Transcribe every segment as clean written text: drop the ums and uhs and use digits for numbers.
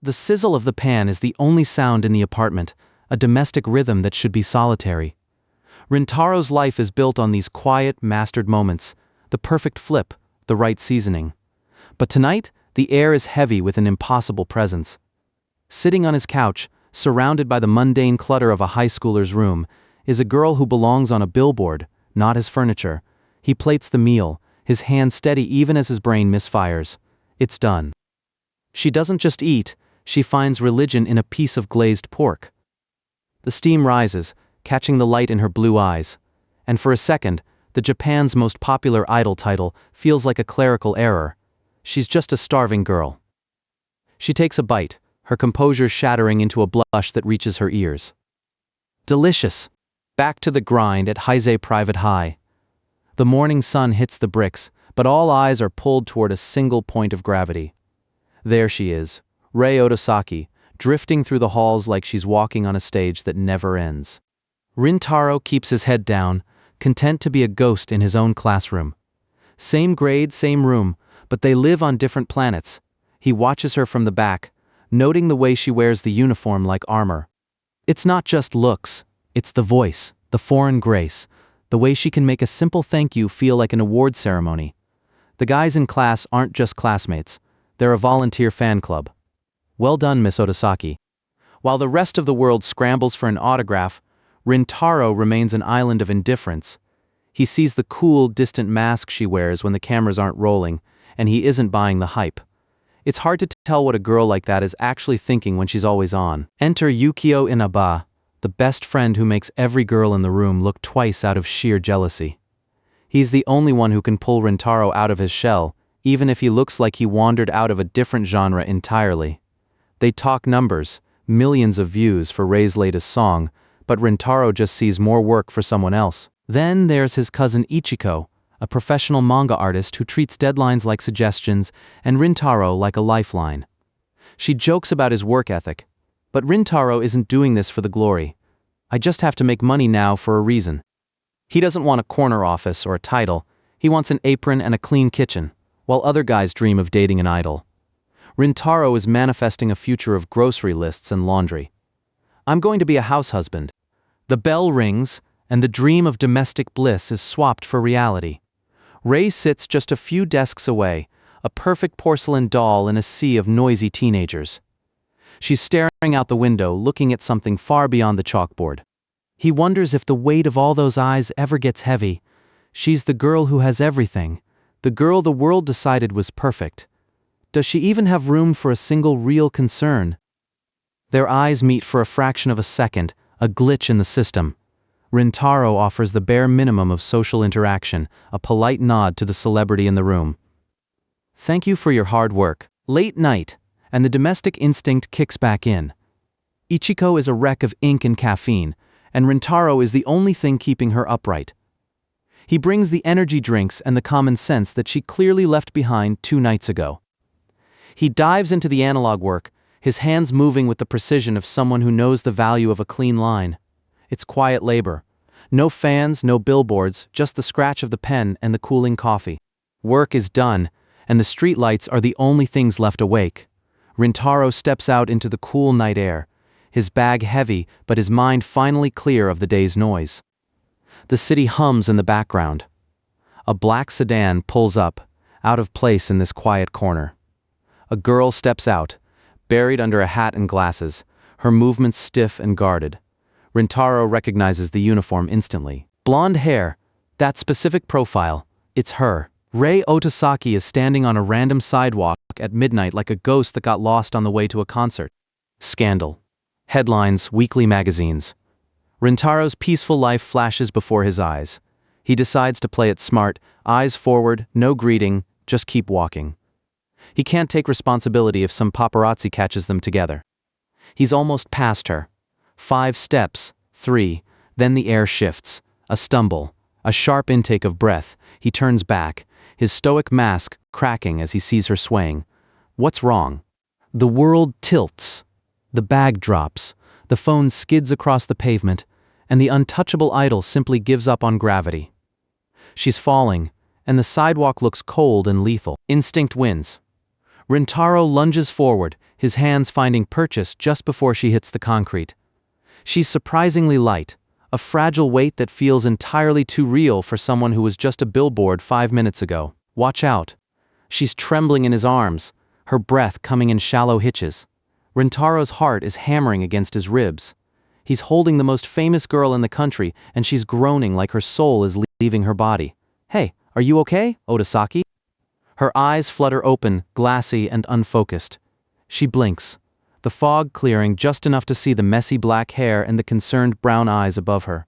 The sizzle of the pan is the only sound in the apartment, a domestic rhythm that should be solitary. Rintaro's life is built on these quiet, mastered moments, the perfect flip, the right seasoning. But tonight, the air is heavy with an impossible presence. Sitting on his couch, surrounded by the mundane clutter of a high schooler's room, is a girl who belongs on a billboard, not his furniture. He plates the meal, his hand steady even as his brain misfires. It's done. She doesn't just eat, she finds religion in a piece of glazed pork. The steam rises, catching the light in her blue eyes. And for a second, the Japan's most popular idol title feels like a clerical error. She's just a starving girl. She takes a bite, her composure shattering into a blush that reaches her ears. Delicious. Back to the grind at Heisei Private High. The morning sun hits the bricks, but all eyes are pulled toward a single point of gravity. There she is, Rei Otosaki, drifting through the halls like she's walking on a stage that never ends. Rintaro keeps his head down, content to be a ghost in his own classroom. Same grade, same room, but they live on different planets. He watches her from the back, noting the way she wears the uniform like armor. It's not just looks, it's the voice, the foreign grace, the way she can make a simple thank you feel like an award ceremony. The guys in class aren't just classmates, they're a volunteer fan club. Well done, Miss Otosaki. While the rest of the world scrambles for an autograph, Rintaro remains an island of indifference. He sees the cool, distant mask she wears when the cameras aren't rolling, and he isn't buying the hype. It's hard to tell what a girl like that is actually thinking when she's always on. Enter Yukio Inaba, the best friend who makes every girl in the room look twice out of sheer jealousy. He's the only one who can pull Rintaro out of his shell, even if he looks like he wandered out of a different genre entirely. They talk numbers, millions of views for Rei's latest song, but Rintaro just sees more work for someone else. Then there's his cousin Ichiko, a professional manga artist who treats deadlines like suggestions and Rintaro like a lifeline. She jokes about his work ethic, but Rintaro isn't doing this for the glory. I just have to make money now for a reason. He doesn't want a corner office or a title, he wants an apron and a clean kitchen, while other guys dream of dating an idol. Rintaro is manifesting a future of grocery lists and laundry. I'm going to be a house husband. The bell rings, and the dream of domestic bliss is swapped for reality. Rei sits just a few desks away, a perfect porcelain doll in a sea of noisy teenagers. She's staring out the window, looking at something far beyond the chalkboard. He wonders if the weight of all those eyes ever gets heavy. She's the girl who has everything, the girl the world decided was perfect. Does she even have room for a single real concern? Their eyes meet for a fraction of a second, a glitch in the system. Rintaro offers the bare minimum of social interaction, a polite nod to the celebrity in the room. Thank you for your hard work. Late night, and the domestic instinct kicks back in. Ichiko is a wreck of ink and caffeine, and Rintaro is the only thing keeping her upright. He brings the energy drinks and the common sense that she clearly left behind 2 nights ago. He dives into the analog work, his hands moving with the precision of someone who knows the value of a clean line. It's quiet labor. No fans, no billboards, just the scratch of the pen and the cooling coffee. Work is done, and the streetlights are the only things left awake. Rintaro steps out into the cool night air, his bag heavy but his mind finally clear of the day's noise. The city hums in the background. A black sedan pulls up, out of place in this quiet corner. A girl steps out, buried under a hat and glasses, her movements stiff and guarded. Rintaro recognizes the uniform instantly. Blonde hair, that specific profile, it's her. Rei Otosaki is standing on a random sidewalk at midnight like a ghost that got lost on the way to a concert. Scandal. Headlines, weekly magazines. Rintaro's peaceful life flashes before his eyes. He decides to play it smart, eyes forward, no greeting, just keep walking. He can't take responsibility if some paparazzi catches them together. He's almost past her. 5 steps, 3, then the air shifts. A stumble, a sharp intake of breath. He turns back, his stoic mask cracking as he sees her swaying. What's wrong? The world tilts. The bag drops, the phone skids across the pavement, and the untouchable idol simply gives up on gravity. She's falling, and the sidewalk looks cold and lethal. Instinct wins. Rintaro lunges forward, his hands finding purchase just before she hits the concrete. She's surprisingly light, a fragile weight that feels entirely too real for someone who was just a billboard 5 minutes ago. Watch out. She's trembling in his arms, her breath coming in shallow hitches. Rintaro's heart is hammering against his ribs. He's holding the most famous girl in the country, and she's groaning like her soul is leaving her body. Hey, are you okay, Otosaki? Her eyes flutter open, glassy and unfocused. She blinks, the fog clearing just enough to see the messy black hair and the concerned brown eyes above her.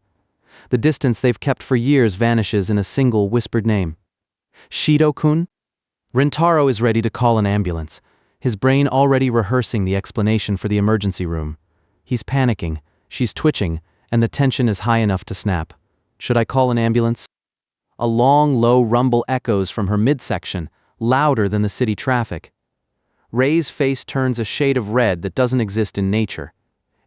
The distance they've kept for years vanishes in a single whispered name. Shido-kun? Rintaro is ready to call an ambulance, his brain already rehearsing the explanation for the emergency room. He's panicking, she's twitching, and the tension is high enough to snap. Should I call an ambulance? A long, low rumble echoes from her midsection, louder than the city traffic. Rei's face turns a shade of red that doesn't exist in nature.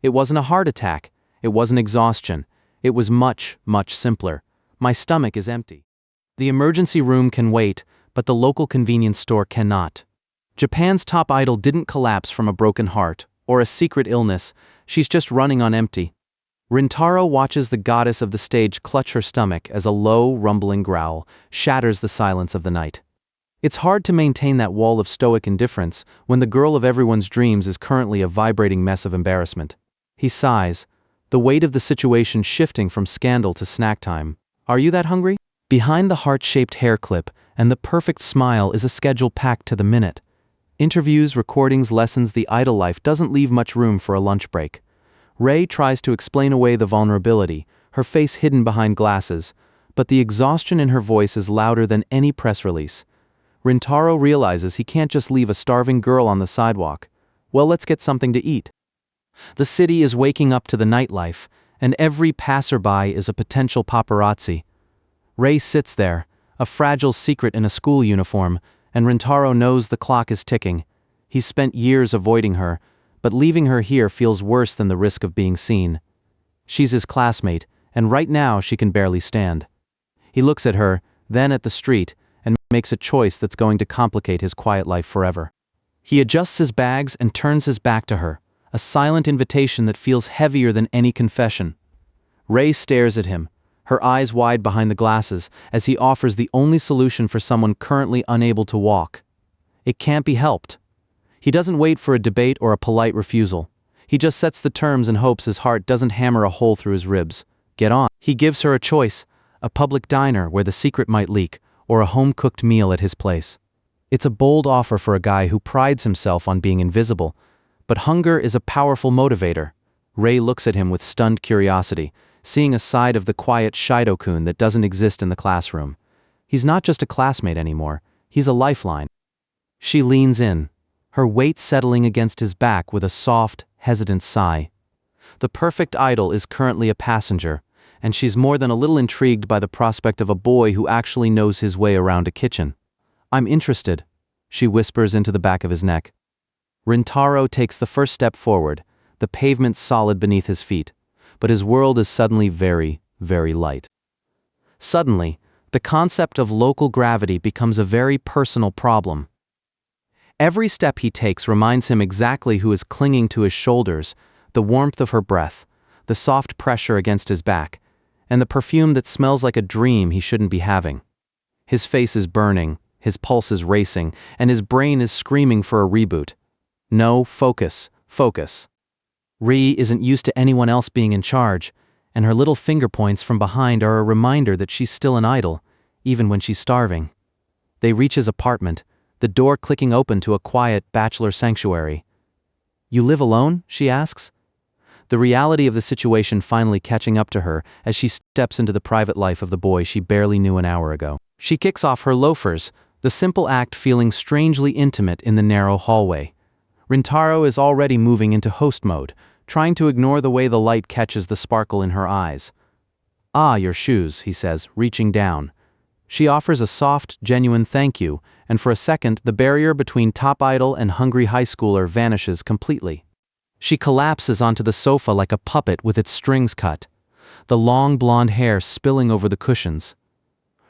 It wasn't a heart attack, it wasn't exhaustion, it was much, much simpler. My stomach is empty. The emergency room can wait, but the local convenience store cannot. Japan's top idol didn't collapse from a broken heart, or a secret illness, she's just running on empty. Rintaro watches the goddess of the stage clutch her stomach as a low, rumbling growl shatters the silence of the night. It's hard to maintain that wall of stoic indifference when the girl of everyone's dreams is currently a vibrating mess of embarrassment. He sighs, the weight of the situation shifting from scandal to snack time. Are you that hungry? Behind the heart-shaped hair clip and the perfect smile is a schedule packed to the minute. Interviews, recordings, lessons, the idol life doesn't leave much room for a lunch break. Rei tries to explain away the vulnerability, her face hidden behind glasses, but the exhaustion in her voice is louder than any press release. Rintaro realizes he can't just leave a starving girl on the sidewalk. Well, let's get something to eat. The city is waking up to the nightlife, and every passerby is a potential paparazzi. Rei sits there, a fragile secret in a school uniform, and Rintaro knows the clock is ticking. He's spent years avoiding her, but leaving her here feels worse than the risk of being seen. She's his classmate, and right now she can barely stand. He looks at her, then at the street, and makes a choice that's going to complicate his quiet life forever. He adjusts his bags and turns his back to her, a silent invitation that feels heavier than any confession. Rei stares at him, her eyes wide behind the glasses, as he offers the only solution for someone currently unable to walk. It can't be helped. He doesn't wait for a debate or a polite refusal. He just sets the terms and hopes his heart doesn't hammer a hole through his ribs. Get on. He gives her a choice, a public diner where the secret might leak, or a home-cooked meal at his place. It's a bold offer for a guy who prides himself on being invisible, but hunger is a powerful motivator. Rei looks at him with stunned curiosity, seeing a side of the quiet Shido-kun that doesn't exist in the classroom. He's not just a classmate anymore, he's a lifeline. She leans in, her weight settling against his back with a soft, hesitant sigh. The perfect idol is currently a passenger, and she's more than a little intrigued by the prospect of a boy who actually knows his way around a kitchen. I'm interested, she whispers into the back of his neck. Rintaro takes the first step forward, the pavement solid beneath his feet, but his world is suddenly very, very light. Suddenly, the concept of local gravity becomes a very personal problem. Every step he takes reminds him exactly who is clinging to his shoulders, the warmth of her breath, the soft pressure against his back, and the perfume that smells like a dream he shouldn't be having. His face is burning, his pulse is racing, and his brain is screaming for a reboot. No, focus, focus. Rei isn't used to anyone else being in charge, and her little finger points from behind are a reminder that she's still an idol, even when she's starving. They reach his apartment, the door clicking open to a quiet bachelor sanctuary. You live alone? She asks. The reality of the situation finally catching up to her as she steps into the private life of the boy she barely knew an hour ago. She kicks off her loafers, the simple act feeling strangely intimate in the narrow hallway. Rintaro is already moving into host mode, trying to ignore the way the light catches the sparkle in her eyes. Ah, your shoes, he says, reaching down. She offers a soft, genuine thank you, and for a second the barrier between top idol and hungry high schooler vanishes completely. She collapses onto the sofa like a puppet with its strings cut, the long blonde hair spilling over the cushions.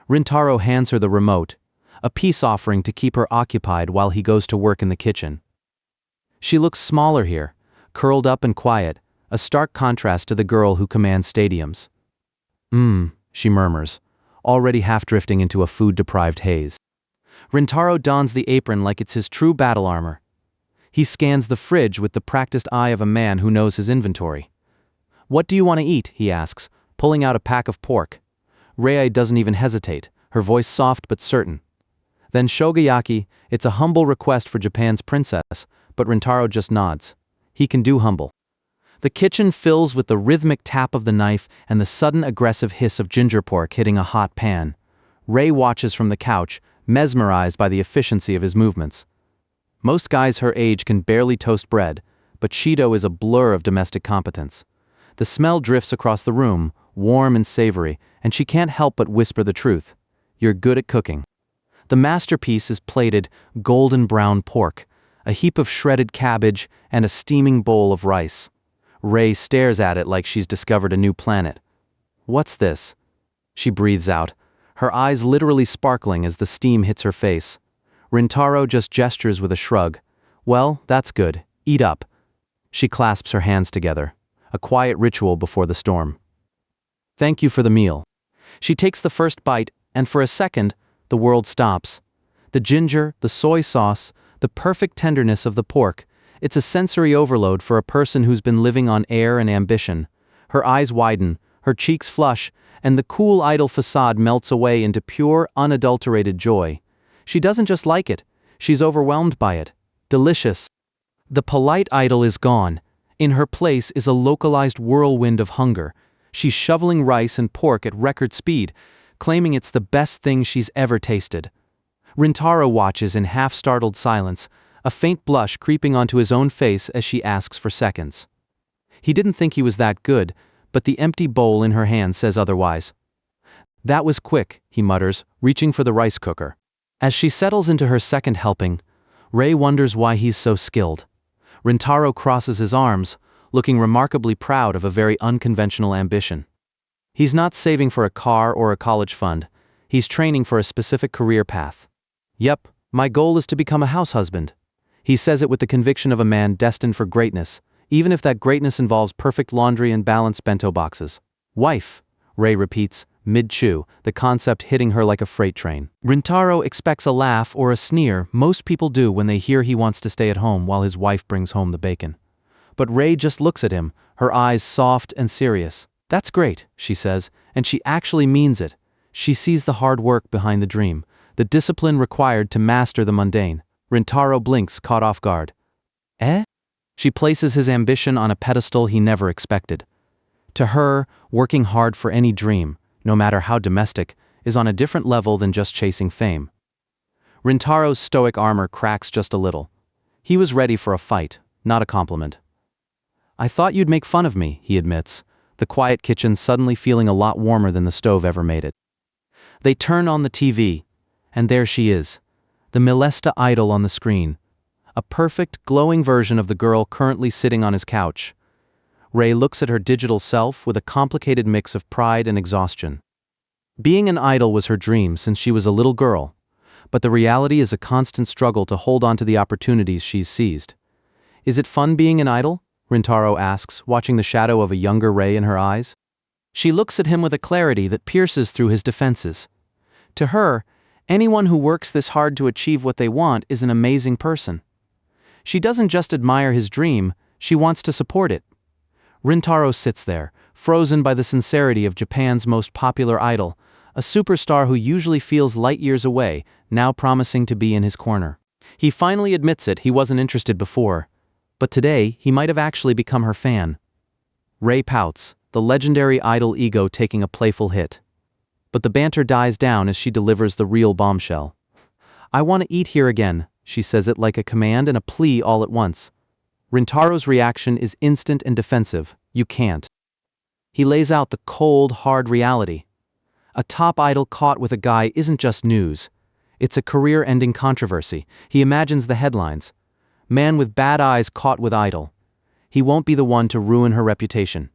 Rintaro hands her the remote, a peace offering to keep her occupied while he goes to work in the kitchen. She looks smaller here, curled up and quiet, a stark contrast to the girl who commands stadiums. She murmurs, already half drifting into a food-deprived haze. Rintaro dons the apron like it's his true battle armor. He scans the fridge with the practiced eye of a man who knows his inventory. "What do you want to eat?" he asks, pulling out a pack of pork. Rei doesn't even hesitate, her voice soft but certain. Then shogayaki, it's a humble request for Japan's princess, but Rintaro just nods. He can do humble. The kitchen fills with the rhythmic tap of the knife and the sudden aggressive hiss of ginger pork hitting a hot pan. Rei watches from the couch, mesmerized by the efficiency of his movements. Most guys her age can barely toast bread, but Shido is a blur of domestic competence. The smell drifts across the room, warm and savory, and she can't help but whisper the truth. "You're good at cooking." The masterpiece is plated golden brown pork, a heap of shredded cabbage, and a steaming bowl of rice. Rei stares at it like she's discovered a new planet. "What's this?" she breathes out, her eyes literally sparkling as the steam hits her face. Rintaro just gestures with a shrug. "Well, that's good. Eat up." She clasps her hands together, a quiet ritual before the storm. "Thank you for the meal." She takes the first bite, and for a second, the world stops. The ginger, the soy sauce, the perfect tenderness of the pork. It's a sensory overload for a person who's been living on air and ambition. Her eyes widen, her cheeks flush, and the cool idle facade melts away into pure, unadulterated joy. She doesn't just like it, she's overwhelmed by it. Delicious. The polite idol is gone. In her place is a localized whirlwind of hunger. She's shoveling rice and pork at record speed, claiming it's the best thing she's ever tasted. Rintaro watches in half-startled silence, a faint blush creeping onto his own face as she asks for seconds. He didn't think he was that good, but the empty bowl in her hand says otherwise. "That was quick," he mutters, reaching for the rice cooker. As she settles into her second helping, Rei wonders why he's so skilled. Rintaro crosses his arms, looking remarkably proud of a very unconventional ambition. He's not saving for a car or a college fund, he's training for a specific career path. "Yep, my goal is to become a househusband." He says it with the conviction of a man destined for greatness, even if that greatness involves perfect laundry and balanced bento boxes. "Wife," Rei repeats, mid-chew, the concept hitting her like a freight train. Rintaro expects a laugh or a sneer. Most people do when they hear he wants to stay at home while his wife brings home the bacon. But Rei just looks at him, her eyes soft and serious. "That's great," she says, and she actually means it. She sees the hard work behind the dream, the discipline required to master the mundane. Rintaro blinks, caught off guard. "Eh?" She places his ambition on a pedestal he never expected. To her, working hard for any dream, no matter how domestic, is on a different level than just chasing fame. Rintaro's stoic armor cracks just a little. He was ready for a fight, not a compliment. "I thought you'd make fun of me," he admits, the quiet kitchen suddenly feeling a lot warmer than the stove ever made it. They turn on the TV, and there she is, the Milesta idol on the screen, a perfect, glowing version of the girl currently sitting on his couch. Rei looks at her digital self with a complicated mix of pride and exhaustion. Being an idol was her dream since she was a little girl, but the reality is a constant struggle to hold on to the opportunities she's seized. "Is it fun being an idol?" Rintaro asks, watching the shadow of a younger Rei in her eyes. She looks at him with a clarity that pierces through his defenses. To her, anyone who works this hard to achieve what they want is an amazing person. She doesn't just admire his dream, she wants to support it. Rintaro sits there, frozen by the sincerity of Japan's most popular idol, a superstar who usually feels light years away, now promising to be in his corner. He finally admits it, he wasn't interested before, but today he might have actually become her fan. Rei pouts, the legendary idol ego taking a playful hit. But the banter dies down as she delivers the real bombshell. "I want to eat here again," she says it like a command and a plea all at once. Rintaro's reaction is instant and defensive. "You can't." He lays out the cold, hard reality. A top idol caught with a guy isn't just news. It's a career-ending controversy. He imagines the headlines. "Man with bad eyes caught with idol." He won't be the one to ruin her reputation.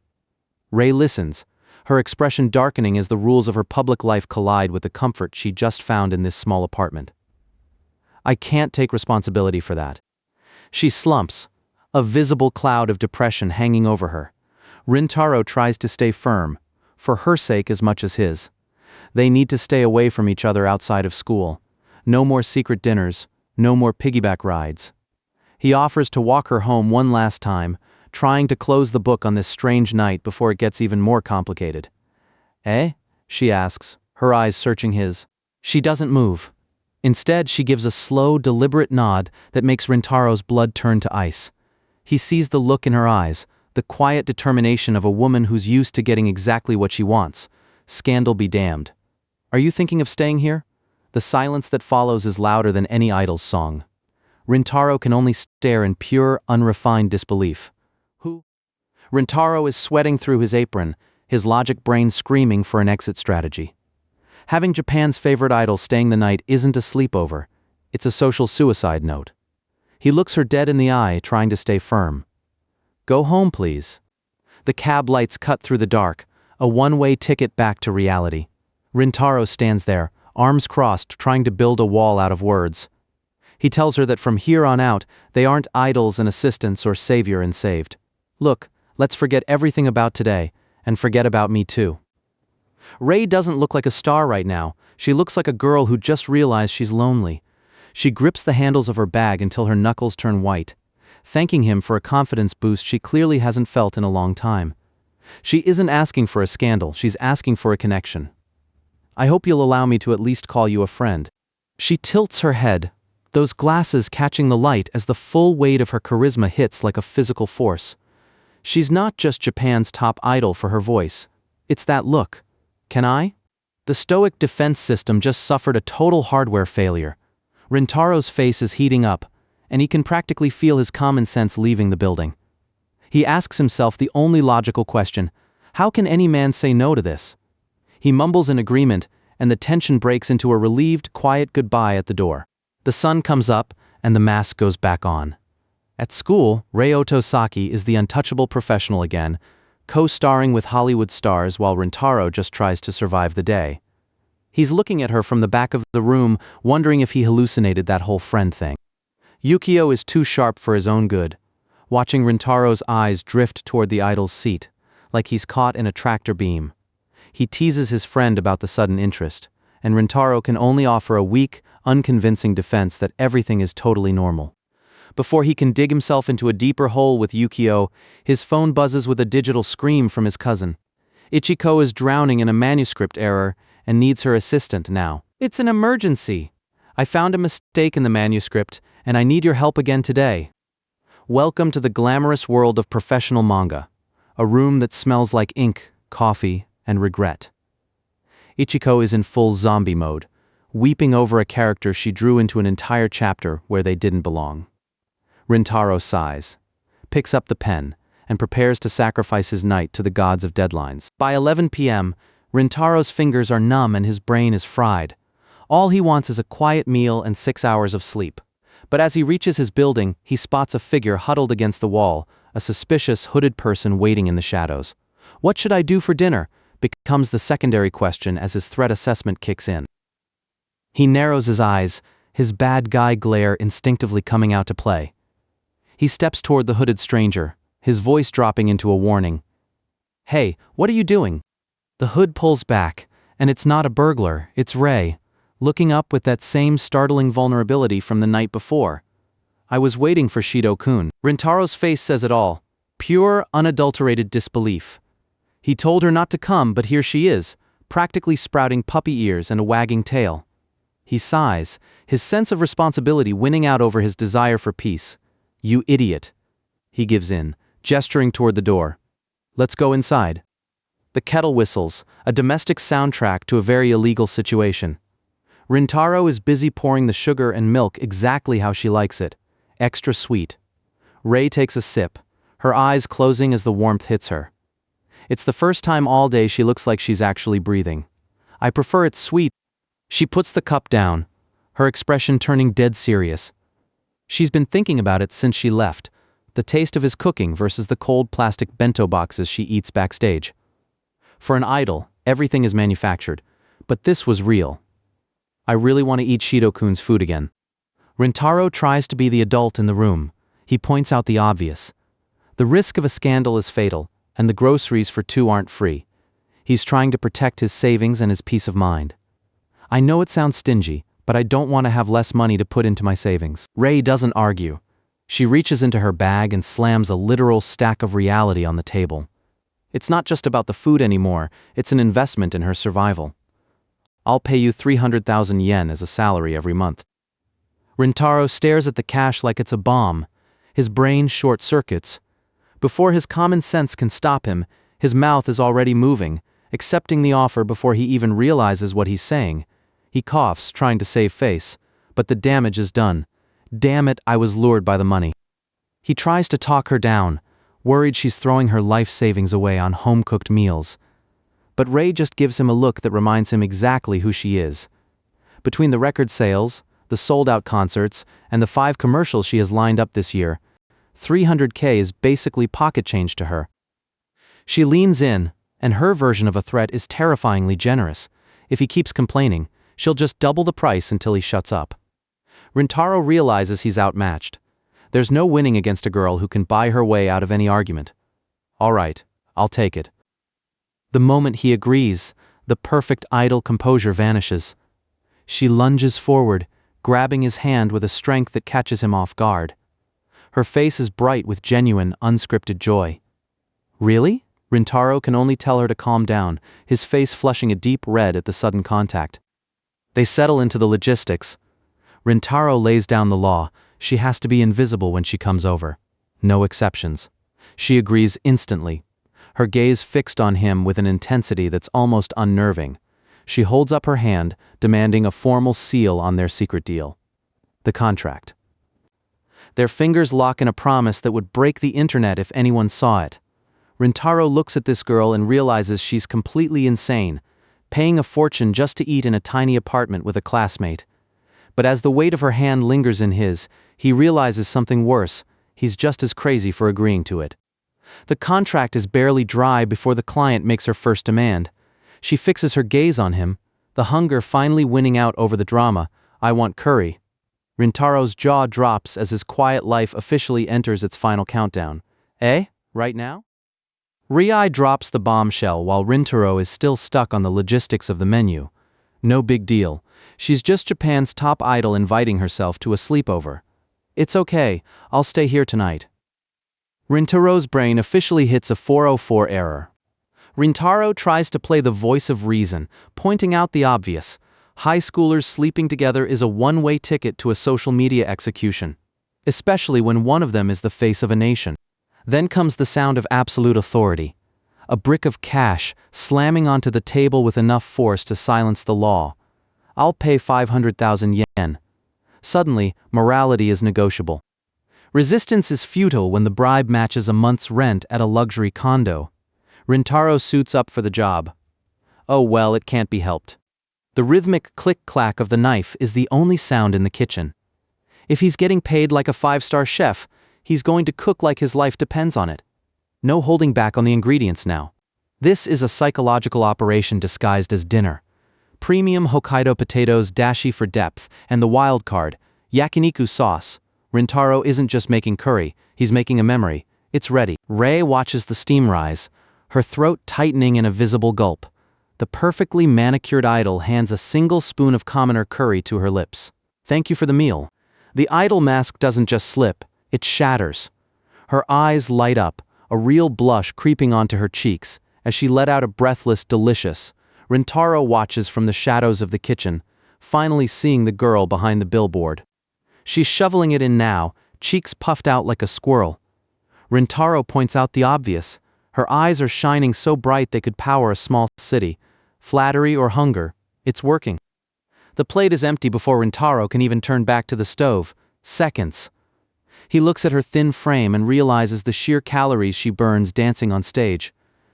Rei listens, her expression darkening as the rules of her public life collide with the comfort she just found in this small apartment. "I can't take responsibility for that." She slumps, a visible cloud of depression hanging over her. Rintaro tries to stay firm, for her sake as much as his. They need to stay away from each other outside of school. No more secret dinners, no more piggyback rides. He offers to walk her home one last time, trying to close the book on this strange night before it gets even more complicated. "Eh?" she asks, her eyes searching his. She doesn't move. Instead, she gives a slow, deliberate nod that makes Rintaro's blood turn to ice. He sees the look in her eyes, the quiet determination of a woman who's used to getting exactly what she wants. Scandal be damned. "Are you thinking of staying here?" The silence that follows is louder than any idol's song. Rintaro can only stare in pure, unrefined disbelief. Who? Rintaro is sweating through his apron, his logic brain screaming for an exit strategy. Having Japan's favorite idol staying the night isn't a sleepover. It's a social suicide note. He looks her dead in the eye, trying to stay firm. "Go home, please." The cab lights cut through the dark, a one-way ticket back to reality. Rintaro stands there, arms crossed, trying to build a wall out of words. He tells her that from here on out, they aren't idols and assistants or savior and saved. "Look, let's forget everything about today, and forget about me too." Rei doesn't look like a star right now. She looks like a girl who just realized she's lonely. She grips the handles of her bag until her knuckles turn white, thanking him for a confidence boost she clearly hasn't felt in a long time. She isn't asking for a scandal, she's asking for a connection. "I hope you'll allow me to at least call you a friend." She tilts her head, those glasses catching the light as the full weight of her charisma hits like a physical force. She's not just Japan's top idol for her voice. It's that look. "Can I?" The stoic defense system just suffered a total hardware failure. Rintaro's face is heating up, and he can practically feel his common sense leaving the building. He asks himself the only logical question: how can any man say no to this? He mumbles in agreement, and the tension breaks into a relieved, quiet goodbye at the door. The sun comes up, and the mask goes back on. At school, Rei Otosaki is the untouchable professional again, co-starring with Hollywood stars while Rintaro just tries to survive the day. He's looking at her from the back of the room, wondering if he hallucinated that whole friend thing. Yukio is too sharp for his own good, watching Rintaro's eyes drift toward the idol's seat, like he's caught in a tractor beam. He teases his friend about the sudden interest, and Rintaro can only offer a weak, unconvincing defense that everything is totally normal. Before he can dig himself into a deeper hole with Yukio, his phone buzzes with a digital scream from his cousin. Ichiko is drowning in a manuscript error and needs her assistant now. "It's an emergency. I found a mistake in the manuscript, and I need your help again today." Welcome to the glamorous world of professional manga, a room that smells like ink, coffee, and regret. Ichiko is in full zombie mode, weeping over a character she drew into an entire chapter where they didn't belong. Rintaro sighs, picks up the pen, and prepares to sacrifice his night to the gods of deadlines. By 11 p.m., Rintaro's fingers are numb and his brain is fried. All he wants is a quiet meal and 6 hours of sleep. But as he reaches his building, he spots a figure huddled against the wall, a suspicious, hooded person waiting in the shadows. "What should I do for dinner?" becomes the secondary question as his threat assessment kicks in. He narrows his eyes, his bad guy glare instinctively coming out to play. He steps toward the hooded stranger, his voice dropping into a warning. "Hey, what are you doing?" The hood pulls back, and it's not a burglar, it's Rei, looking up with that same startling vulnerability from the night before. "I was waiting for Shido-kun." Rintaro's face says it all. Pure, unadulterated disbelief. He told her not to come, but here she is, practically sprouting puppy ears and a wagging tail. He sighs, his sense of responsibility winning out over his desire for peace. "You idiot." He gives in, gesturing toward the door. "Let's go inside." The kettle whistles, a domestic soundtrack to a very illegal situation. Rintaro is busy pouring the sugar and milk exactly how she likes it, extra sweet. Rei takes a sip, her eyes closing as the warmth hits her. It's the first time all day she looks like she's actually breathing. "I prefer it sweet." She puts the cup down, her expression turning dead serious. She's been thinking about it since she left, the taste of his cooking versus the cold plastic bento boxes she eats backstage. For an idol, everything is manufactured, but this was real. "I really want to eat Shido-kun's food again." Rintaro tries to be the adult in the room, He points out the obvious. The risk of a scandal is fatal, and the groceries for two aren't free. He's trying to protect his savings and his peace of mind. I know it sounds stingy, but I don't want to have less money to put into my savings. Rei doesn't argue. She reaches into her bag and slams a literal stack of reality on the table. It's not just about the food anymore, it's an investment in her survival. I'll pay you 300,000 yen as a salary every month. Rintaro stares at the cash like it's a bomb. His brain short-circuits. Before his common sense can stop him, his mouth is already moving, accepting the offer before he even realizes what he's saying. He coughs, trying to save face, but the damage is done. Damn it, I was lured by the money. He tries to talk her down, worried she's throwing her life savings away on home-cooked meals. But Rei just gives him a look that reminds him exactly who she is. Between the record sales, the sold-out concerts, and the 5 commercials she has lined up this year, 300K is basically pocket change to her. She leans in, and her version of a threat is terrifyingly generous. If he keeps complaining, she'll just double the price until he shuts up. Rintaro realizes he's outmatched. There's no winning against a girl who can buy her way out of any argument. All right, I'll take it. The moment he agrees, the perfect idle composure vanishes. She lunges forward, grabbing his hand with a strength that catches him off guard. Her face is bright with genuine, unscripted joy. Really? Rintaro can only tell her to calm down, his face flushing a deep red at the sudden contact. They settle into the logistics. Rintaro lays down the law. She has to be invisible when she comes over. No exceptions. She agrees instantly, her gaze fixed on him with an intensity that's almost unnerving. She holds up her hand, demanding a formal seal on their secret deal. The contract. Their fingers lock in a promise that would break the internet if anyone saw it. Rintaro looks at this girl and realizes she's completely insane, paying a fortune just to eat in a tiny apartment with a classmate. But as the weight of her hand lingers in his, he realizes something worse. He's just as crazy for agreeing to it. The contract is barely dry before the client makes her first demand. She fixes her gaze on him, the hunger finally winning out over the drama. I want curry. Rintaro's jaw drops as his quiet life officially enters its final countdown. Eh? Right now? Rei drops the bombshell while Rintaro is still stuck on the logistics of the menu. No big deal. She's just Japan's top idol inviting herself to a sleepover. It's okay, I'll stay here tonight. Rintaro's brain officially hits a 404 error. Rintaro tries to play the voice of reason, pointing out the obvious. High schoolers sleeping together is a one-way ticket to a social media execution, especially when one of them is the face of a nation. Then comes the sound of absolute authority. A brick of cash slamming onto the table with enough force to silence the law. I'll pay 500,000 yen. Suddenly, morality is negotiable. Resistance is futile when the bribe matches a month's rent at a luxury condo. Rintaro suits up for the job. Oh well, it can't be helped. The rhythmic click-clack of the knife is the only sound in the kitchen. If he's getting paid like a 5-star chef, he's going to cook like his life depends on it. No holding back on the ingredients now. This is a psychological operation disguised as dinner. Premium Hokkaido potatoes, dashi for depth, and the wild card, yakiniku sauce. Rintaro isn't just making curry, he's making a memory. It's ready. Rei watches the steam rise, her throat tightening in a visible gulp. The perfectly manicured idol hands a single spoon of commoner curry to her lips. Thank you for the meal. The idol mask doesn't just slip, it shatters. Her eyes light up, a real blush creeping onto her cheeks, as she let out a breathless delicious. Rintaro watches from the shadows of the kitchen, finally seeing the girl behind the billboard. She's shoveling it in now, cheeks puffed out like a squirrel. Rintaro points out the obvious. Her eyes are shining so bright they could power a small city. Flattery or hunger, it's working. The plate is empty before Rintaro can even turn back to the stove. Seconds. He looks at her thin frame and realizes the sheer calories she burns dancing on stage.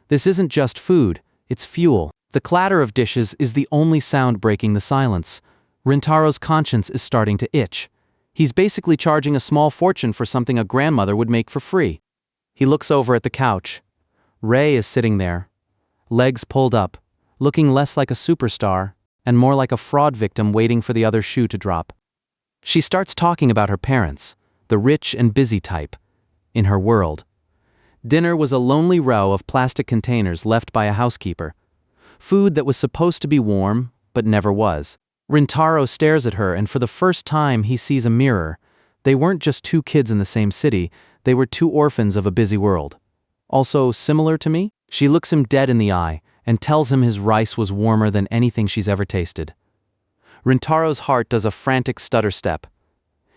This isn't just food, it's fuel. The clatter of dishes is the only sound breaking the silence. Rintaro's conscience is starting to itch. He's basically charging a small fortune for something a grandmother would make for free. He looks over at the couch. Rei is sitting there, legs pulled up, looking less like a superstar and more like a fraud victim waiting for the other shoe to drop. She starts talking about her parents, the rich and busy type, in her world. Dinner was a lonely row of plastic containers left by a housekeeper. Food that was supposed to be warm, but never was. Rintaro stares at her, and for the first time he sees a mirror. They weren't just two kids in the same city, they were two orphans of a busy world. Also similar to me? She looks him dead in the eye, and tells him his rice was warmer than anything she's ever tasted. Rintaro's heart does a frantic stutter step.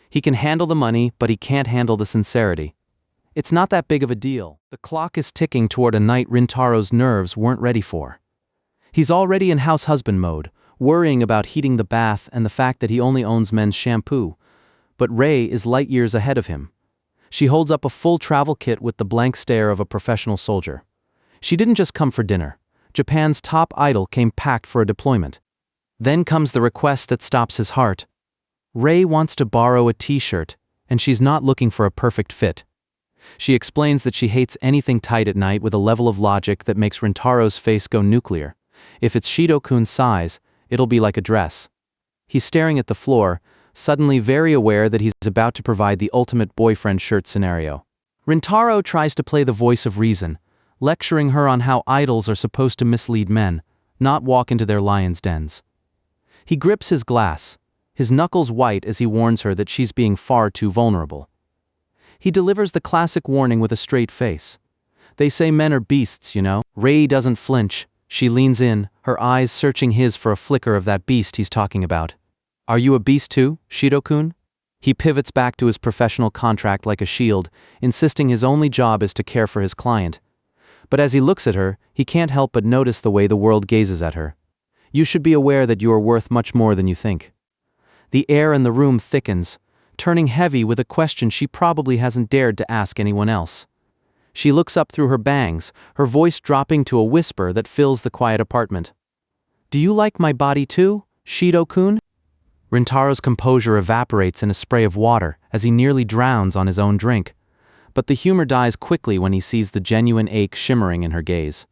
He can handle the money, but he can't handle the sincerity. It's not that big of a deal. The clock is ticking toward a night Rintaro's nerves weren't ready for. He's already in house husband mode, worrying about heating the bath and the fact that he only owns men's shampoo. But Rei is light years ahead of him. She holds up a full travel kit with the blank stare of a professional soldier. She didn't just come for dinner. Japan's top idol came packed for a deployment. Then comes the request that stops his heart. Rei wants to borrow a t-shirt, and she's not looking for a perfect fit. She explains that she hates anything tight at night with a level of logic that makes Rintaro's face go nuclear. If it's Shido-kun's size, it'll be like a dress. He's staring at the floor, suddenly very aware that he's about to provide the ultimate boyfriend shirt scenario. Rintaro tries to play the voice of reason, lecturing her on how idols are supposed to mislead men, not walk into their lions' dens. He grips his glass, his knuckles white as he warns her that she's being far too vulnerable. He delivers the classic warning with a straight face. They say men are beasts, you know. Rei doesn't flinch. She leans in, her eyes searching his for a flicker of that beast he's talking about. Are you a beast too, Shido-kun? He pivots back to his professional contract like a shield, insisting his only job is to care for his client. But as he looks at her, he can't help but notice the way the world gazes at her. You should be aware that you are worth much more than you think. The air in the room thickens, turning heavy with a question she probably hasn't dared to ask anyone else. She looks up through her bangs, her voice dropping to a whisper that fills the quiet apartment. Do you like my body too, Shido-kun? Rintaro's composure evaporates in a spray of water as he nearly drowns on his own drink. But the humor dies quickly when he sees the genuine ache shimmering in her gaze.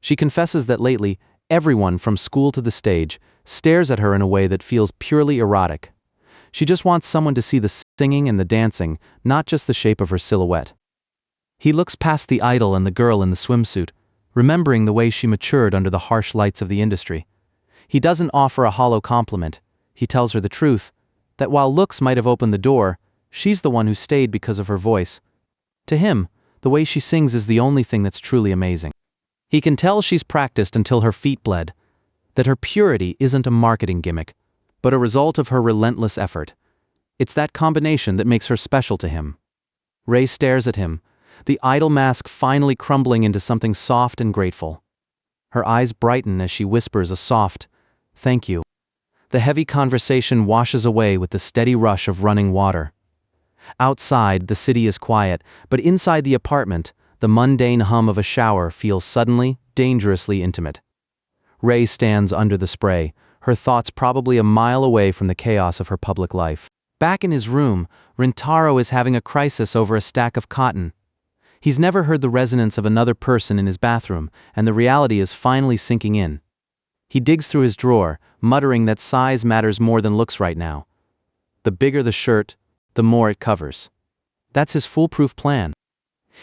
She confesses that lately, everyone from school to the stage stares at her in a way that feels purely erotic. She just wants someone to see the singing and the dancing, not just the shape of her silhouette. He looks past the idol and the girl in the swimsuit, remembering the way she matured under the harsh lights of the industry. He doesn't offer a hollow compliment. He tells her the truth, that while looks might have opened the door, she's the one who stayed because of her voice. To him, the way she sings is the only thing that's truly amazing. He can tell she's practiced until her feet bled, that her purity isn't a marketing gimmick, but a result of her relentless effort. It's that combination that makes her special to him. Rei stares at him, the idol mask finally crumbling into something soft and grateful. Her eyes brighten as she whispers a soft, "Thank you." The heavy conversation washes away with the steady rush of running water. Outside, the city is quiet, but inside the apartment, the mundane hum of a shower feels suddenly, dangerously intimate. Rei stands under the spray, her thoughts probably a mile away from the chaos of her public life. Back in his room, Rintaro is having a crisis over a stack of cotton. He's never heard the resonance of another person in his bathroom, and the reality is finally sinking in. He digs through his drawer, muttering that size matters more than looks right now. The bigger the shirt, the more it covers. That's his foolproof plan.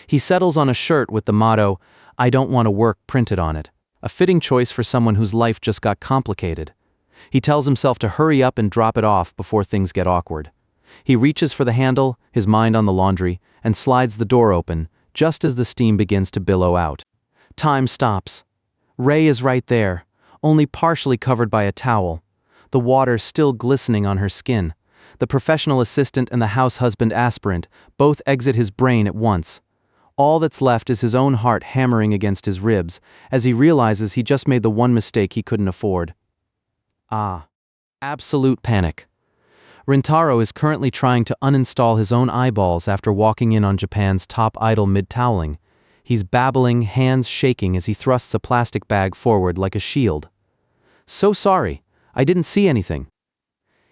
He settles on a shirt with the motto, "I don't want to work," printed on it, a fitting choice for someone whose life just got complicated. He tells himself to hurry up and drop it off before things get awkward. He reaches for the handle, his mind on the laundry, and slides the door open, just as the steam begins to billow out. Time stops. Rei is right there, only partially covered by a towel, the water still glistening on her skin. The professional assistant and the house husband aspirant both exit his brain at once. All that's left is his own heart hammering against his ribs as he realizes he just made the one mistake he couldn't afford. Absolute panic. Rintaro is currently trying to uninstall his own eyeballs after walking in on Japan's top idol mid-toweling. He's babbling, hands shaking as he thrusts a plastic bag forward like a shield. "So sorry, I didn't see anything."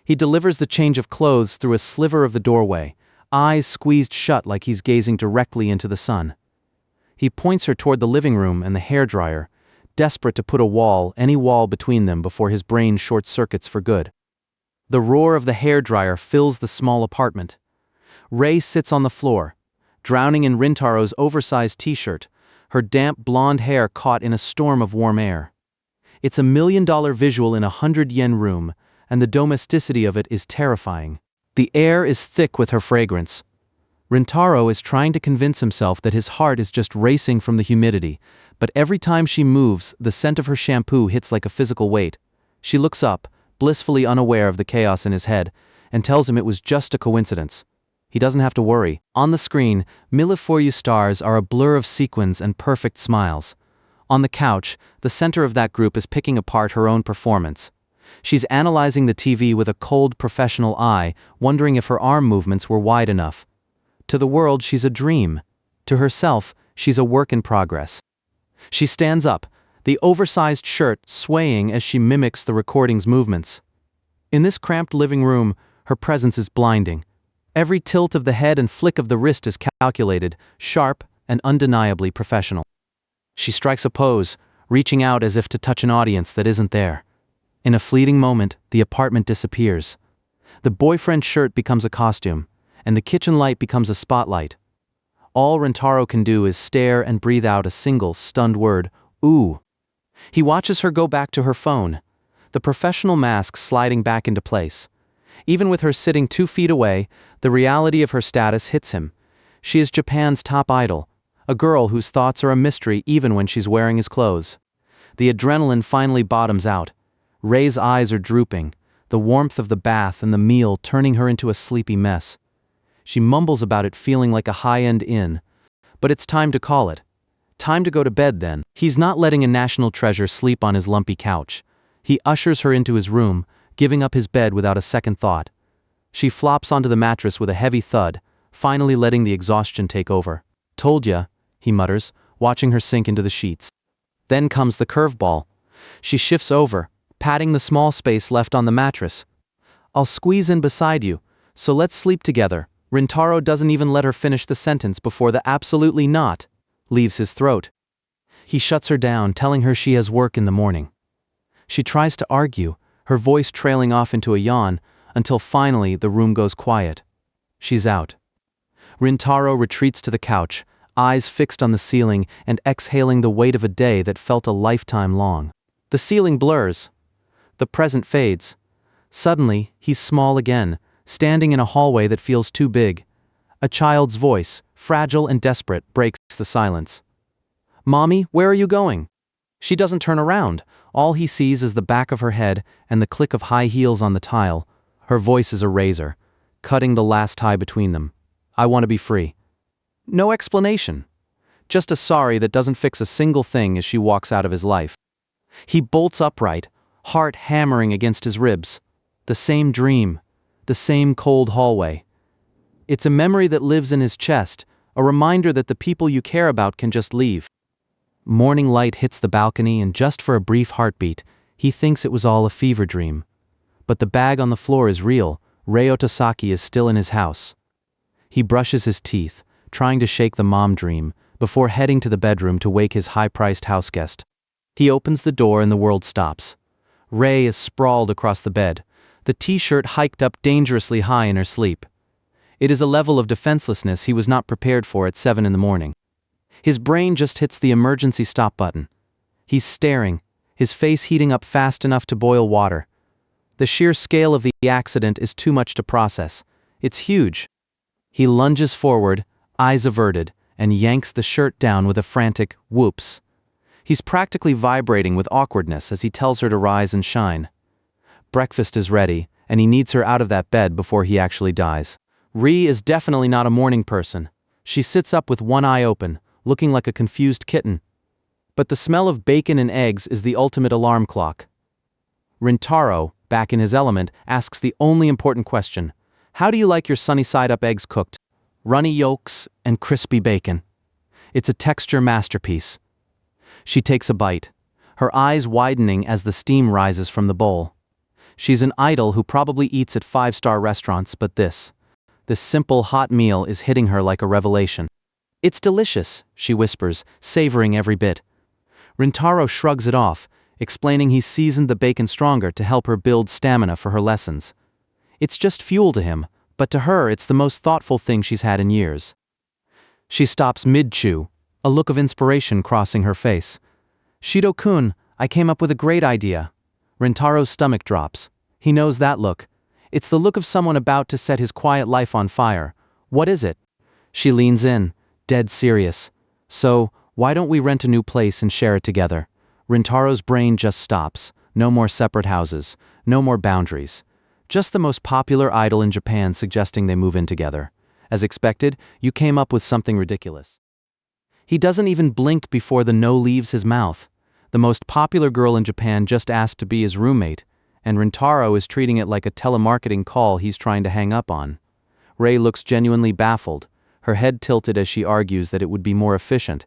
He delivers the change of clothes through a sliver of the doorway, eyes squeezed shut like he's gazing directly into the sun. He points her toward the living room and the hairdryer, desperate to put any wall between them before his brain short-circuits for good. The roar of the hairdryer fills the small apartment. Rei sits on the floor, drowning in Rintaro's oversized t-shirt, her damp blonde hair caught in a storm of warm air. It's a $1 million visual in a 100-yen room, and the domesticity of it is terrifying. The air is thick with her fragrance. Rintaro is trying to convince himself that his heart is just racing from the humidity, but every time she moves, the scent of her shampoo hits like a physical weight. She looks up, blissfully unaware of the chaos in his head, and tells him it was just a coincidence. He doesn't have to worry. On the screen, Mille For You stars are a blur of sequins and perfect smiles. On the couch, the center of that group is picking apart her own performance. She's analyzing the TV with a cold professional eye, wondering if her arm movements were wide enough. To the world, she's a dream. To herself, she's a work in progress. She stands up, the oversized shirt swaying as she mimics the recording's movements. In this cramped living room, her presence is blinding. Every tilt of the head and flick of the wrist is calculated, sharp, and undeniably professional. She strikes a pose, reaching out as if to touch an audience that isn't there. In a fleeting moment, the apartment disappears. The boyfriend shirt becomes a costume, and the kitchen light becomes a spotlight. All Rintaro can do is stare and breathe out a single, stunned word, "Ooh." He watches her go back to her phone, the professional mask sliding back into place. Even with her sitting 2 feet away, the reality of her status hits him. She is Japan's top idol, a girl whose thoughts are a mystery even when she's wearing his clothes. The adrenaline finally bottoms out. Rei's eyes are drooping, the warmth of the bath and the meal turning her into a sleepy mess. She mumbles about it feeling like a high-end inn. But it's time to call it. Time to go to bed then. He's not letting a national treasure sleep on his lumpy couch. He ushers her into his room, giving up his bed without a second thought. She flops onto the mattress with a heavy thud, finally letting the exhaustion take over. "Told ya," he mutters, watching her sink into the sheets. Then comes the curveball. She shifts over, patting the small space left on the mattress. "I'll squeeze in beside you, so let's sleep together." Rintaro doesn't even let her finish the sentence before the "absolutely not" leaves his throat. He shuts her down, telling her she has work in the morning. She tries to argue, her voice trailing off into a yawn, until finally the room goes quiet. She's out. Rintaro retreats to the couch, eyes fixed on the ceiling and exhaling the weight of a day that felt a lifetime long. The ceiling blurs. The present fades. Suddenly, he's small again, standing in a hallway that feels too big. A child's voice, fragile and desperate, breaks the silence. "Mommy, where are you going?" She doesn't turn around. All he sees is the back of her head and the click of high heels on the tile. Her voice is a razor, cutting the last tie between them. "I want to be free." No explanation. Just a sorry that doesn't fix a single thing as she walks out of his life. He bolts upright, heart hammering against his ribs. The same dream. The same cold hallway. It's a memory that lives in his chest, a reminder that the people you care about can just leave. Morning light hits the balcony, and just for a brief heartbeat, he thinks it was all a fever dream. But the bag on the floor is real. Rei Otosaki is still in his house. He brushes his teeth, trying to shake the mom dream, before heading to the bedroom to wake his high-priced houseguest. He opens the door and the world stops. Rei is sprawled across the bed, the t-shirt hiked up dangerously high in her sleep. It is a level of defenselessness he was not prepared for at 7 in the morning. His brain just hits the emergency stop button. He's staring, his face heating up fast enough to boil water. The sheer scale of the accident is too much to process. It's huge. He lunges forward, eyes averted, and yanks the shirt down with a frantic whoops. He's practically vibrating with awkwardness as he tells her to rise and shine. Breakfast is ready, and he needs her out of that bed before he actually dies. Rei is definitely not a morning person. She sits up with one eye open, looking like a confused kitten. But the smell of bacon and eggs is the ultimate alarm clock. Rintaro, back in his element, asks the only important question. "How do you like your sunny-side-up eggs cooked? Runny yolks and crispy bacon." It's a texture masterpiece. She takes a bite, her eyes widening as the steam rises from the bowl. She's an idol who probably eats at 5-star restaurants, but this simple hot meal is hitting her like a revelation. "It's delicious," she whispers, savoring every bit. Rintaro shrugs it off, explaining he's seasoned the bacon stronger to help her build stamina for her lessons. It's just fuel to him, but to her it's the most thoughtful thing she's had in years. She stops mid-chew, a look of inspiration crossing her face. "Shido-kun, I came up with a great idea." Rintaro's stomach drops. He knows that look. It's the look of someone about to set his quiet life on fire. "What is it?" She leans in, dead serious. "So, why don't we rent a new place and share it together?" Rintaro's brain just stops. No more separate houses. No more boundaries. Just the most popular idol in Japan suggesting they move in together. As expected, you came up with something ridiculous. He doesn't even blink before the no leaves his mouth. The most popular girl in Japan just asked to be his roommate, and Rintaro is treating it like a telemarketing call he's trying to hang up on. Rei looks genuinely baffled, her head tilted as she argues that it would be more efficient,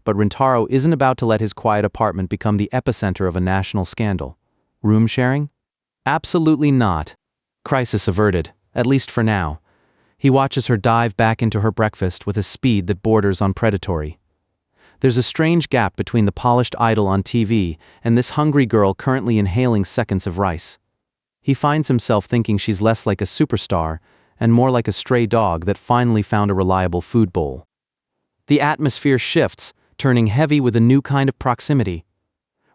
but Rintaro isn't about to let his quiet apartment become the epicenter of a national scandal. Room sharing? Absolutely not. Crisis averted, at least for now. He watches her dive back into her breakfast with a speed that borders on predatory. There's a strange gap between the polished idol on TV and this hungry girl currently inhaling seconds of rice. He finds himself thinking she's less like a superstar and more like a stray dog that finally found a reliable food bowl. The atmosphere shifts, turning heavy with a new kind of proximity.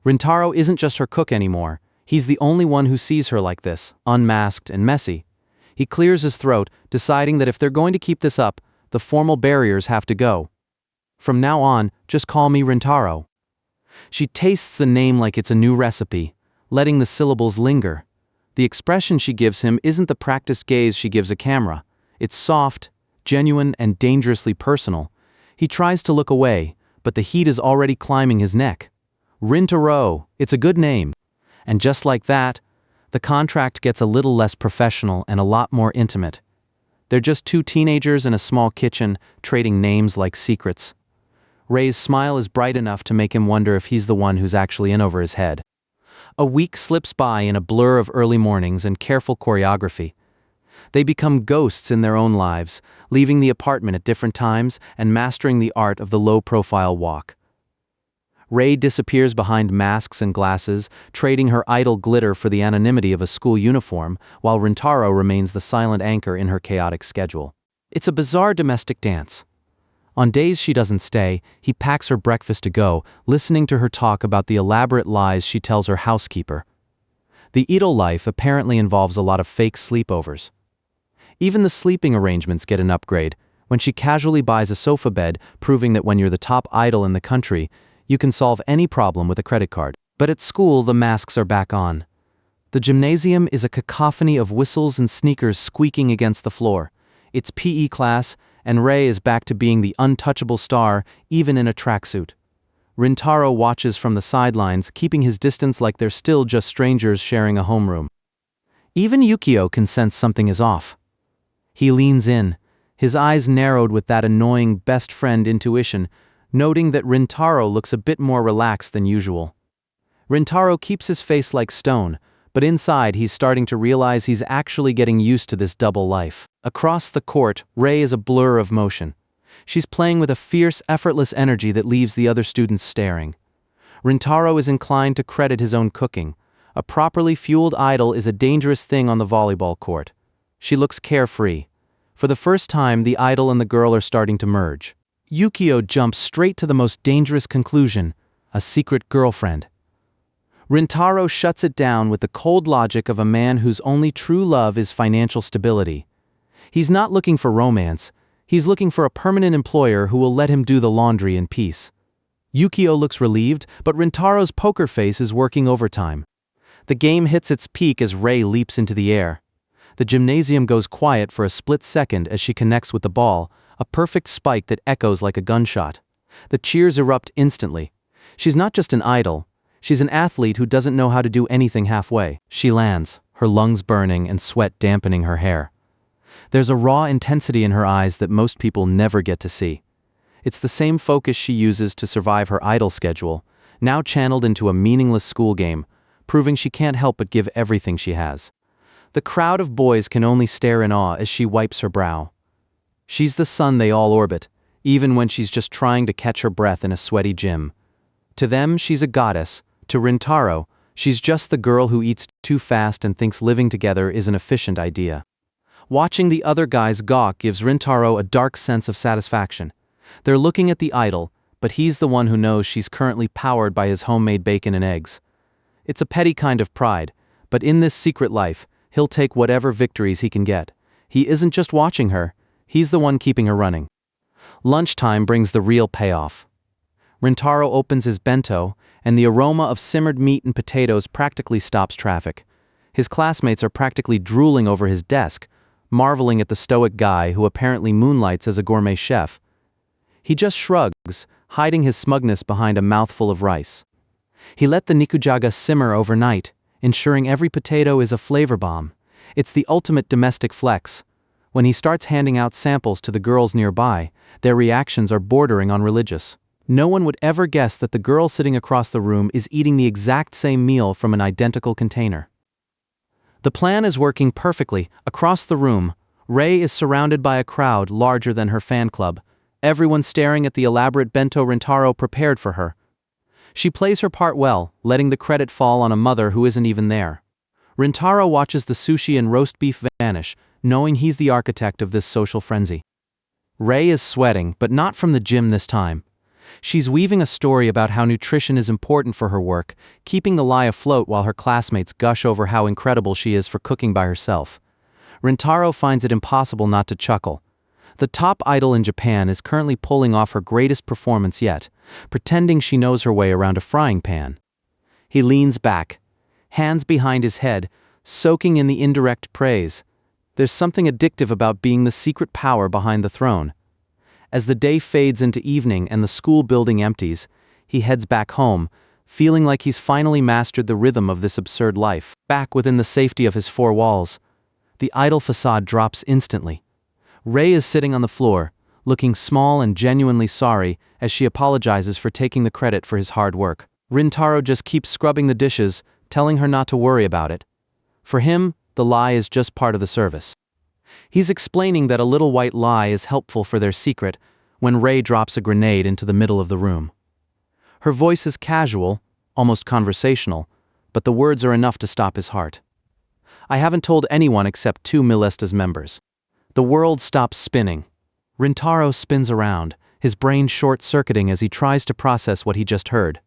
Rintaro isn't just her cook anymore. He's the only one who sees her like this, unmasked and messy. He clears his throat, deciding that if they're going to keep this up, the formal barriers have to go. "From now on, just call me Rintaro." She tastes the name like it's a new recipe, letting the syllables linger. The expression she gives him isn't the practiced gaze she gives a camera. It's soft, genuine, and dangerously personal. He tries to look away, but the heat is already climbing his neck. Rintaro, it's a good name. And just like that, the contract gets a little less professional and a lot more intimate. They're just two teenagers in a small kitchen, trading names like secrets. Rei's smile is bright enough to make him wonder if he's the one who's actually in over his head. A week slips by in a blur of early mornings and careful choreography. They become ghosts in their own lives, leaving the apartment at different times and mastering the art of the low-profile walk. Rei disappears behind masks and glasses, trading her idle glitter for the anonymity of a school uniform, while Rintaro remains the silent anchor in her chaotic schedule. It's a bizarre domestic dance. On days she doesn't stay, he packs her breakfast to go, listening to her talk about the elaborate lies she tells her housekeeper. The idol life apparently involves a lot of fake sleepovers. Even the sleeping arrangements get an upgrade, when she casually buys a sofa bed, proving that when you're the top idol in the country, you can solve any problem with a credit card. But at school, the masks are back on. The gymnasium is a cacophony of whistles and sneakers squeaking against the floor. It's PE class, and Rei is back to being the untouchable star, even in a tracksuit. Rintaro watches from the sidelines, keeping his distance like they're still just strangers sharing a homeroom. Even Yukio can sense something is off. He leans in, his eyes narrowed with that annoying best friend intuition, noting that Rintaro looks a bit more relaxed than usual. Rintaro keeps his face like stone, but inside he's starting to realize he's actually getting used to this double life. Across the court, Rei is a blur of motion. She's playing with a fierce, effortless energy that leaves the other students staring. Rintaro is inclined to credit his own cooking. A properly fueled idol is a dangerous thing on the volleyball court. She looks carefree. For the first time, the idol and the girl are starting to merge. Yukio jumps straight to the most dangerous conclusion: a secret girlfriend. Rintaro shuts it down with the cold logic of a man whose only true love is financial stability. He's not looking for romance, he's looking for a permanent employer who will let him do the laundry in peace. Yukio looks relieved, but Rintaro's poker face is working overtime. The game hits its peak as Rei leaps into the air. The gymnasium goes quiet for a split second as she connects with the ball, a perfect spike that echoes like a gunshot. The cheers erupt instantly. She's not just an idol, she's an athlete who doesn't know how to do anything halfway. She lands, her lungs burning and sweat dampening her hair. There's a raw intensity in her eyes that most people never get to see. It's the same focus she uses to survive her idol schedule, now channeled into a meaningless school game, proving she can't help but give everything she has. The crowd of boys can only stare in awe as she wipes her brow. She's the sun they all orbit, even when she's just trying to catch her breath in a sweaty gym. To them, she's a goddess. To Rintaro, she's just the girl who eats too fast and thinks living together is an efficient idea. Watching the other guys gawk gives Rintaro a dark sense of satisfaction. They're looking at the idol, but he's the one who knows she's currently powered by his homemade bacon and eggs. It's a petty kind of pride, but in this secret life, he'll take whatever victories he can get. He isn't just watching her, he's the one keeping her running. Lunchtime brings the real payoff. Rintaro opens his bento, and the aroma of simmered meat and potatoes practically stops traffic. His classmates are practically drooling over his desk, marveling at the stoic guy who apparently moonlights as a gourmet chef. He just shrugs, hiding his smugness behind a mouthful of rice. He let the nikujaga simmer overnight, ensuring every potato is a flavor bomb. It's the ultimate domestic flex. When he starts handing out samples to the girls nearby, their reactions are bordering on religious. No one would ever guess that the girl sitting across the room is eating the exact same meal from an identical container. The plan is working perfectly. Across the room, Rei is surrounded by a crowd larger than her fan club, everyone staring at the elaborate bento Rintaro prepared for her. She plays her part well, letting the credit fall on a mother who isn't even there. Rintaro watches the sushi and roast beef vanish, knowing he's the architect of this social frenzy. Rei is sweating, but not from the gym this time. She's weaving a story about how nutrition is important for her work, keeping the lie afloat while her classmates gush over how incredible she is for cooking by herself. Rintaro finds it impossible not to chuckle. The top idol in Japan is currently pulling off her greatest performance yet, pretending she knows her way around a frying pan. He leans back, hands behind his head, soaking in the indirect praise. There's something addictive about being the secret power behind the throne. As the day fades into evening and the school building empties, he heads back home, feeling like he's finally mastered the rhythm of this absurd life. Back within the safety of his four walls, the idol facade drops instantly. Rei is sitting on the floor, looking small and genuinely sorry as she apologizes for taking the credit for his hard work. Rintaro just keeps scrubbing the dishes, telling her not to worry about it. For him, the lie is just part of the service. He's explaining that a little white lie is helpful for their secret when Rei drops a grenade into the middle of the room. Her voice is casual, almost conversational, but the words are enough to stop his heart. I haven't told anyone except 2 Milesta's members. The world stops spinning. Rintaro spins around, his brain short-circuiting as he tries to process what he just heard.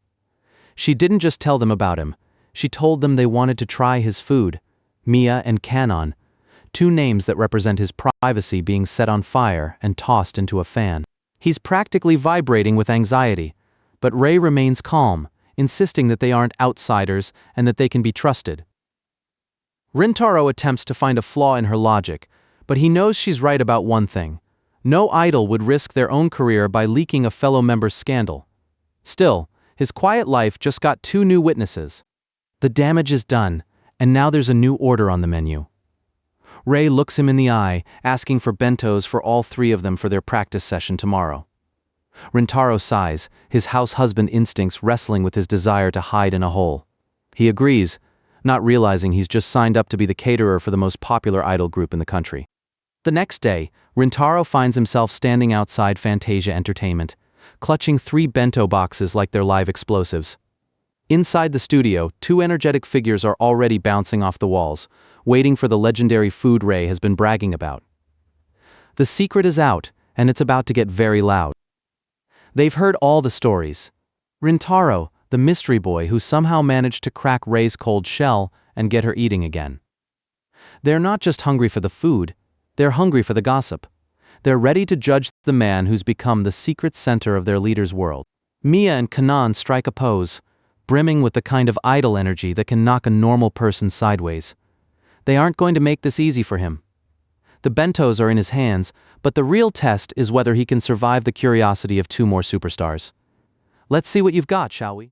She didn't just tell them about him, she told them they wanted to try his food, Mia and Kanon, 2 names that represent his privacy being set on fire and tossed into a fan. He's practically vibrating with anxiety, but Rei remains calm, insisting that they aren't outsiders and that they can be trusted. Rintaro attempts to find a flaw in her logic, but he knows she's right about one thing. No idol would risk their own career by leaking a fellow member's scandal. Still, his quiet life just got 2 new witnesses. The damage is done, and now there's a new order on the menu. Rei looks him in the eye, asking for bentos for all 3 of them for their practice session tomorrow. Rintaro sighs, his house husband instincts wrestling with his desire to hide in a hole. He agrees, not realizing he's just signed up to be the caterer for the most popular idol group in the country. The next day, Rintaro finds himself standing outside Fantasia Entertainment, clutching 3 bento boxes like they're live explosives. Inside the studio, 2 energetic figures are already bouncing off the walls, waiting for the legendary food Rei has been bragging about. The secret is out, and it's about to get very loud. They've heard all the stories. Rintaro, the mystery boy who somehow managed to crack Rei's cold shell and get her eating again. They're not just hungry for the food, they're hungry for the gossip. They're ready to judge the man who's become the secret center of their leader's world. Mia and Kanan strike a pose, brimming with the kind of idol energy that can knock a normal person sideways. They aren't going to make this easy for him. The bentos are in his hands, but the real test is whether he can survive the curiosity of 2 more superstars. Let's see what you've got, shall we?